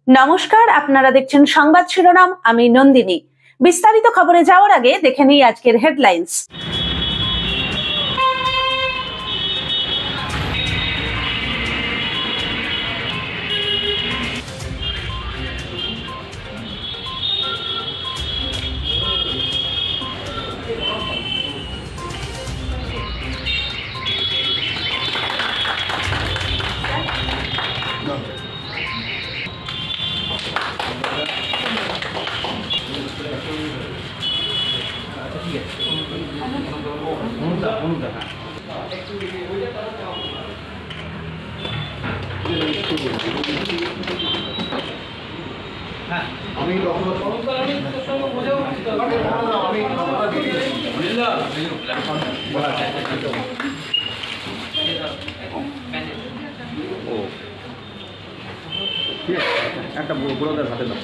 নমস্কার, আপনারা দেখছেন সংবাদ শিরোনাম। আমি নন্দিনী। বিস্তারিত খবরে যাওয়ার আগে দেখে নিই আজকের হেডলাইন্স। একটা বড়দের হাতে দাও।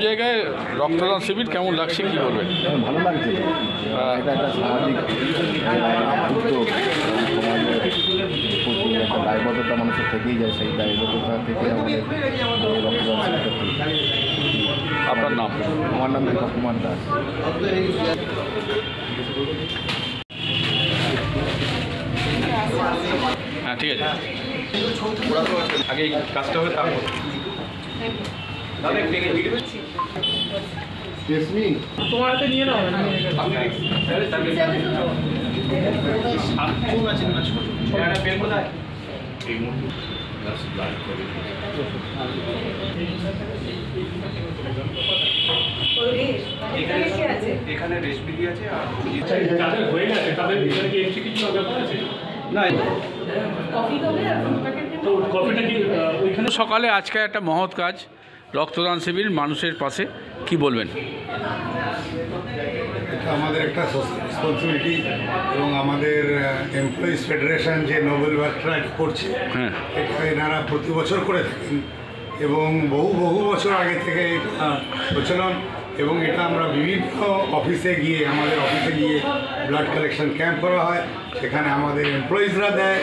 জায়গায় রক্তদান শিবির কেমন লাগছে, কি বলবেন? ভালো লাগছে। এটা একটা সামাজিক উদ্যোগ, সমাজের প্রতি একটা দায়বদ্ধতা মানুষের থেকেই যায়। সেই দায়বদ্ধতা থেকে আমাদের রক্তদান শিবির। আপনার নাম? আমার নাম দীপক কুমার দাস। হ্যাঁ, ঠিক আছে। আগে এই কাজটা হবে, তারপর তোমার হাতে নিয়ে নাও। এখানে রেসিপি আছে আর হয়ে গেছে, তাদের ভিতরে কি এন্ট্রি কিছু ব্যাপার আছে? না, কফিটা কি ওইখানে? সকালে আজকে একটা মহৎ কাজ, রক্তদান শিবির, মানুষের পাশে, কি বলবেন? এটা আমাদের একটা রেসপন্সিবিলিটি এবং আমাদের এমপ্লয়িজ ফেডারেশন যে নোবেল ওয়ার্কটা করছে, হ্যাঁ, এটা এনারা প্রতি বছর করে থাকেন এবং বহু বছর আগে থেকে এটা প্রচলন। এবং এটা আমরা বিভিন্ন অফিসে গিয়ে, আমাদের অফিসে গিয়ে ব্লাড কালেকশন ক্যাম্প করা হয়। সেখানে আমাদের এমপ্লয়িজরা দেয়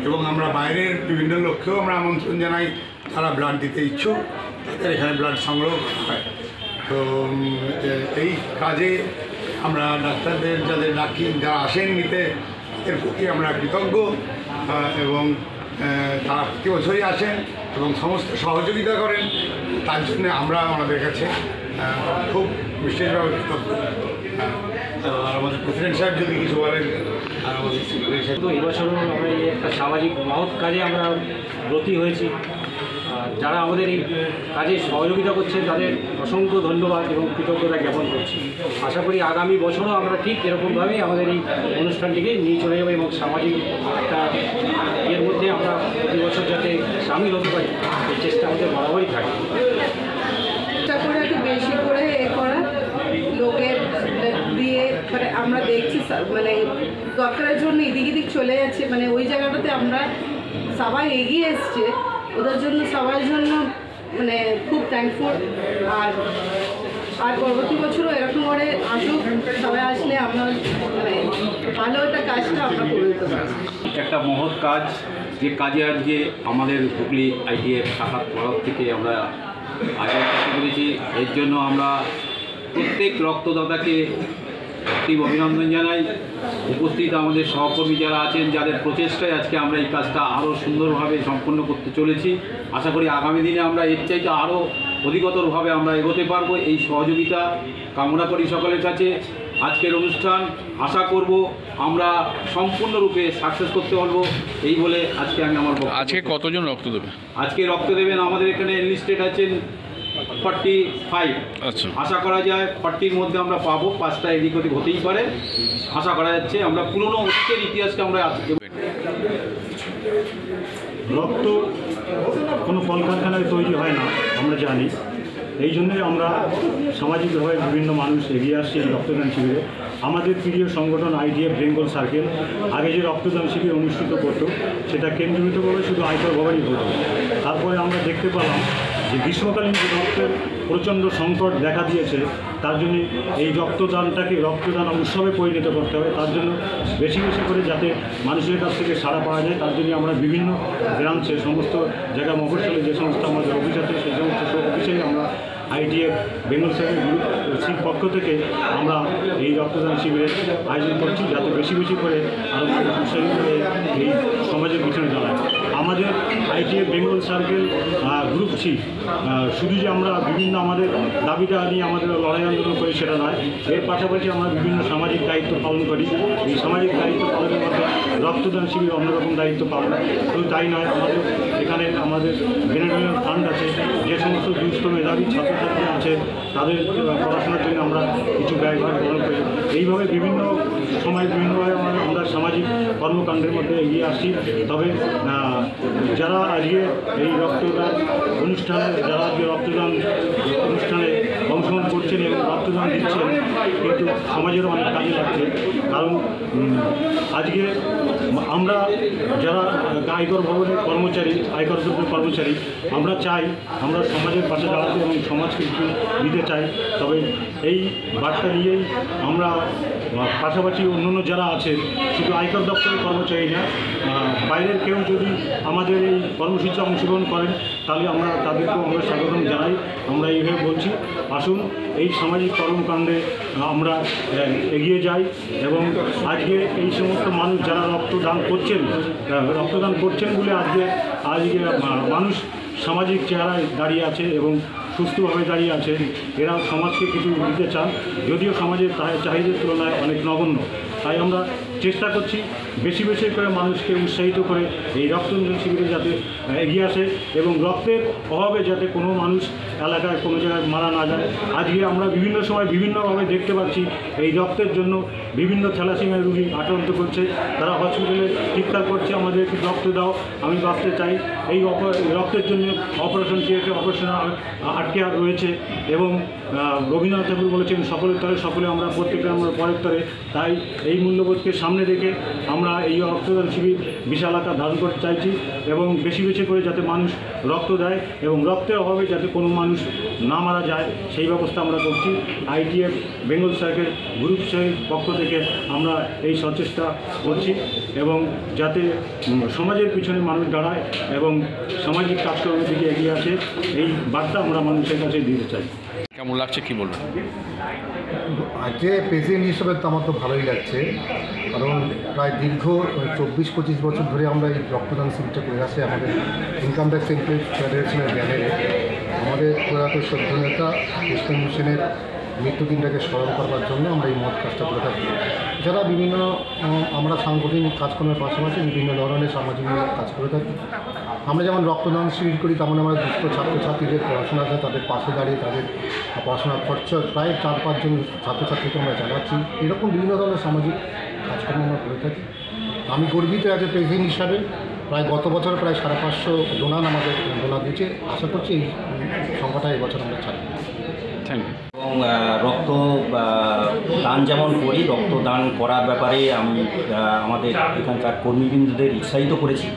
এবং আমরা বাইরের বিভিন্ন লোককেও আমরা আমন্ত্রণ জানাই, যারা ব্লাড দিতে ইচ্ছুক তাদের এখানে ব্লাড সংগ্রহ করা হয়। তো এই কাজে আমরা ডাক্তারদের যাদের ডাকি, যারা আসেন নিতে, এর প্রতি আমরা কৃতজ্ঞ এবং তারা প্রতি বছরই আসেন এবং সমস্ত সহযোগিতা করেন। তার জন্য আমরা আমাদের কাছে খুব বিশেষভাবে কৃতজ্ঞ। আর আমাদের প্রেসিডেন্ট সাহেব যদি কিছু বলেন, আর আমাদের সেক্রেটারি সাহেব। তো এবছরও আমরা এই একটা সামাজিক মহৎ কাজে আমরা ব্রতী হয়েছি। যারা আমাদের এই কাজে সহযোগিতা করছে তাদের অসংখ্য ধন্যবাদ এবং কৃতজ্ঞতা জ্ঞাপন করছি। আশা করি আগামী বছরও আমরা ঠিক এরকমভাবেই আমাদের এই অনুষ্ঠানটিকে নিয়ে চলে যাবো এবং সামাজিক একটা এর মধ্যে আমরা প্রতি বছর যাতে সামিল হতে পারি এই চেষ্টা আমাদের বরাবরই থাকে। চেষ্টা করে একটু বেশি করে করা লোকের দিয়ে, মানে আমরা দেখছি মানে দরকারের জন্য এদিক চলে যাচ্ছে, মানে ওই জায়গাটাতে আমরা সবাই এগিয়ে এসছে, ওদের জন্য সবার জন্য মানে খুব থ্যাঙ্কফুল। আর পরবর্তী বছরও এরকম করে আসুক, সবাই আসলে আমরা মানে ভালো একটা কাজটা আমরা করে দিতে পারি। একটা মহৎ কাজ, যে কাজে আজকে আমাদের হুগলি আইটিএফ শাখার তরফ থেকে আমরা আয়োজন করতে পেরেছি। এর জন্য আমরা প্রত্যেক রক্তদাতাকে অভিনন্দন জানাই। উপস্থিত আমাদের সহকর্মী যারা আছেন, যাদের প্রচেষ্টায় আজকে আমরা এই কাজটা আরও সুন্দরভাবে সম্পন্ন করতে চলেছি। আশা করি আগামী দিনে আমরা এর চাইতে আরও অধিকতরভাবে আমরা এগোতে পারবো। এই সহযোগিতা কামনা করি সকলের কাছে। আজকের অনুষ্ঠান আশা করব আমরা সম্পূর্ণরূপে সাকসেস করতে পারবো, এই বলে আজকে আমি আমার আজকে কতজন রক্ত দেবে? আজকে রক্ত দেবেন আমাদের এখানে এনলিস্টেড আছেন 45। আচ্ছা। আশা করা যায় 40-র মধ্যে আমরা পাবো, 5টা এদিক ওদিক হতেই পারে, আশা করা যাচ্ছে। আমরা পুরনো অতীতের ইতিহাসকে আমরা রক্ত কোনো কলকারখানায় তৈরি হয় না, আমরা জানি। এই জন্যই আমরা সামাজিকভাবে বিভিন্ন মানুষ এগিয়ে আসছি এই রক্তদান শিবিরে। আমাদের প্রিয় সংগঠন IDF বেঙ্গল সার্কেল আগে যে রক্তদান শিবির অনুষ্ঠিত করতো সেটা কেন্দ্রীভূতভাবে শুধু আয়কর ভবনই হতো। তারপরে আমরা দেখতে পেলাম যে গ্রীষ্মকালীন যে রক্তের প্রচণ্ড সংকট দেখা দিয়েছে, তার জন্য এই রক্তদান উৎসবে পরিণত করতে হবে। তার জন্য বেশি বেশি করে যাতে মানুষের কাছ থেকে সাড়া পাওয়া যায়, তার জন্য আমরা বিভিন্ন ব্রাঞ্চে সমস্ত জায়গা মফস্বলে যে সমস্ত আমাদের অফিস আছে সেই সমস্ত অফিসেই আমরা IDF বেঙ্গল সার্কেল গ্রুপ পক্ষ থেকে আমরা এই রক্তদান শিবিরের আয়োজন করছি, যাতে বেশি বেশি করে আরও উৎসাহিত করে এই সমাজের পিছনে দাঁড়ায়। আমাদের IDF Bengal circle group chief শুধু যে আমরা বিভিন্ন আমাদের দাবিটা নিয়ে আমাদের লড়াই আন্দোলন করি সেটা নয়, এর পাশাপাশি আমরা বিভিন্ন সামাজিক দায়িত্ব পালন করি। এই সামাজিক দায়িত্ব পালনের মধ্যে রক্তদান শিবির অন্যরকম দায়িত্ব পালন। শুধু তাই নয়, আমাদের বেনেভোলেন্ট ফান্ড আছে, যে সমস্ত দুস্থ মেধাবী ছাত্রছাত্রী আছে তাদের পড়াশোনার জন্য আমরা কিছু ব্যয়ভার গ্রহণ করি। এইভাবে বিভিন্ন সময় বিভিন্নভাবে আমরা সামাজিক কর্মকাণ্ডের মধ্যে এগিয়ে আসছি। তবে যারা আজকে এই রক্তদান অনুষ্ঠানে অংশগ্রহণ করছেন এবং রক্তদান দিচ্ছেন, কিন্তু সমাজেরও অনেক কাজে লাগছে। কারণ আজকে আমরা যারা আয়কর ভবনের আয়কর দপ্তরের কর্মচারী, আমরা চাই আমরা সমাজের পাশে দাঁড়াতে এবং সমাজকে কিছু দিতে চাই। তবে এই বার্তা নিয়েই আমরা পাশাপাশি অন্যান্য যারা আছেন, শুধু আয়কর দপ্তরের কর্মচারী না, বাইরের কেউ যদি আমাদের এই কর্মসূচিতে অংশগ্রহণ করেন তাহলে আমরা তাদেরকেও আমরা স্বাগতম জানাই। আমরা এইভাবে বলছি, আসুন এই সামাজিক কর্মকাণ্ডে আমরা এগিয়ে যাই এবং আজকে এই সমস্ত মানুষ যারা রক্তদান করছেন বলে আজকে মানুষ সামাজিক চেহারায় দাঁড়িয়ে আছে এবং সুস্থভাবে দাঁড়িয়ে আছে। এরা সমাজকে কিছু দিতে চান, যদিও সমাজের চাহিদার তুলনায় অনেক নগণ্য। তাই আমরা চেষ্টা করছি বেশি বেশি করে মানুষকে উৎসাহিত করে এই রক্তদান শিবিরে যাতে এগিয়ে আসে এবং রক্তের অভাবে যাতে কোনো মানুষ এলাকায় কোনো জায়গায় মারা না যায়। আজকে আমরা বিভিন্ন সময় বিভিন্নভাবে দেখতে পাচ্ছি এই রক্তের জন্য বিভিন্ন থ্যালাসেমিয়া রোগী আক্রান্ত করছে, তারা হসপিটালে চিৎকার করছে, আমাদের একটু রক্ত দাও, আমি বাঁচতে চাই। এই রক্তের জন্য অপারেশন আটকে রয়েছে এবং রবীন্দ্রনাথ ঠাকুর বলেছেন সকলের তরে সকলে আমরা, প্রত্যেকে আমরা পরের তরে। তাই এই মূল্যবোধকে সামনে রেখে আমরা এই রক্তদান শিবির বিশাল আকার ধারণ করতে চাইছি এবং বেশি বেশি করে যাতে মানুষ রক্ত দেয় এবং রক্তের অভাবে যাতে কোনো মানুষ না মারা যায় সেই ব্যবস্থা আমরা করছি। IDF বেঙ্গল সার্কেল গ্রুপ পক্ষ থেকে আমরা এই সচেষ্টা করছি এবং যাতে সমাজের পিছনে মানুষ দাঁড়ায় এবং সামাজিক কাজকর্মের দিকে এগিয়ে আসে, এই বার্তা আমরা মানুষের কাছে দিতে চাই। কেমন লাগছে কি বলবেন? আজকে প্রেসিডেন্ট হিসেবে তো আমার তো ভালোই লাগছে, কারণ প্রায় দীর্ঘ 24-25 বছর ধরে আমরা এই রক্তদান শিবিরটা করে আসছি আমাদের ইনকাম ট্যাক্স এমপ্লয়িজ ফেডারেশনের ব্যানারে। আমাদের প্রয়াত শ্রদ্ধ নেতা কৃষ্ণ সেনের মৃত্যুদিনটাকে স্মরণ করবার জন্য আমরা এই মহৎ কাজটা করে থাকি। যারা আমরা সাংগঠনিক কাজকর্মের পাশাপাশি বিভিন্ন ধরনের সামাজিকমূলক কাজ করে থাকি। আমরা যেমন রক্তদান শিবির করি, তেমন আমরা দুস্থ ছাত্রছাত্রীদের পড়াশোনা আছে, তাদের পাশে দাঁড়িয়ে তাদের পড়াশোনার খরচ প্রায় 4-5 জন ছাত্রছাত্রীকে আমরা চালাচ্ছি। এরকম বিভিন্ন ধরনের সামাজিক কাজকর্ম আমরা করে থাকি। আমি গর্বিত আজ প্রেসিডেন্ট হিসাবে প্রায় গত বছর প্রায় 550 ডোনার আমাদের ডোনার দিয়েছে। আশা করছি এই সংখ্যাটা এবছর আমরা চালাই। Thank you. এবং দান যেমন করি, রক্তদান করার ব্যাপারে আমি আমাদের এখানকার কর্মীবৃন্দদের উৎসাহিত করেছি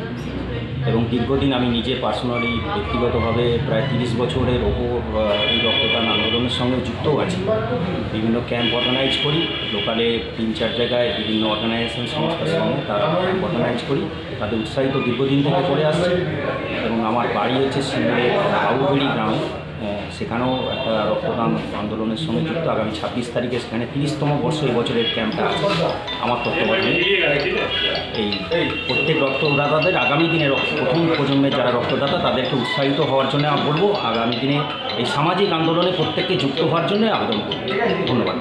এবং দীর্ঘদিন আমি নিজে পার্সোনালি ব্যক্তিগতভাবে প্রায় 30 বছরের ওপর এই রক্তদান আন্দোলনের সঙ্গে যুক্তও আছি। বিভিন্ন ক্যাম্প অর্গানাইজ করি, লোকালে 3-4 জায়গায় বিভিন্ন অর্গানাইজেশন সংস্থার সঙ্গে তারা ক্যাম্প অর্গানাইজ করি, তাদের উৎসাহিত দীর্ঘদিন থেকে করে আসছে। এবং আমার বাড়ি হচ্ছে সিঙ্গুরের বাবুবেড়ি গ্রামে, সেখানেও একটা রক্তদান আন্দোলনের সঙ্গে যুক্ত। আগামী 26 তারিখে সেখানে 30তম বর্ষ এই বছরের ক্যাম্পটা আছে আমার তত্ত্বাবধানে। এই প্রত্যেক রক্তদাতাদের আগামী দিনে প্রথম প্রজন্মের যারা রক্তদাতা তাদেরকে উৎসাহিত হওয়ার জন্য আমি বলবো, আগামী দিনে এই সামাজিক আন্দোলনে প্রত্যেককে যুক্ত হওয়ার জন্য আবেদন করব। ধন্যবাদ।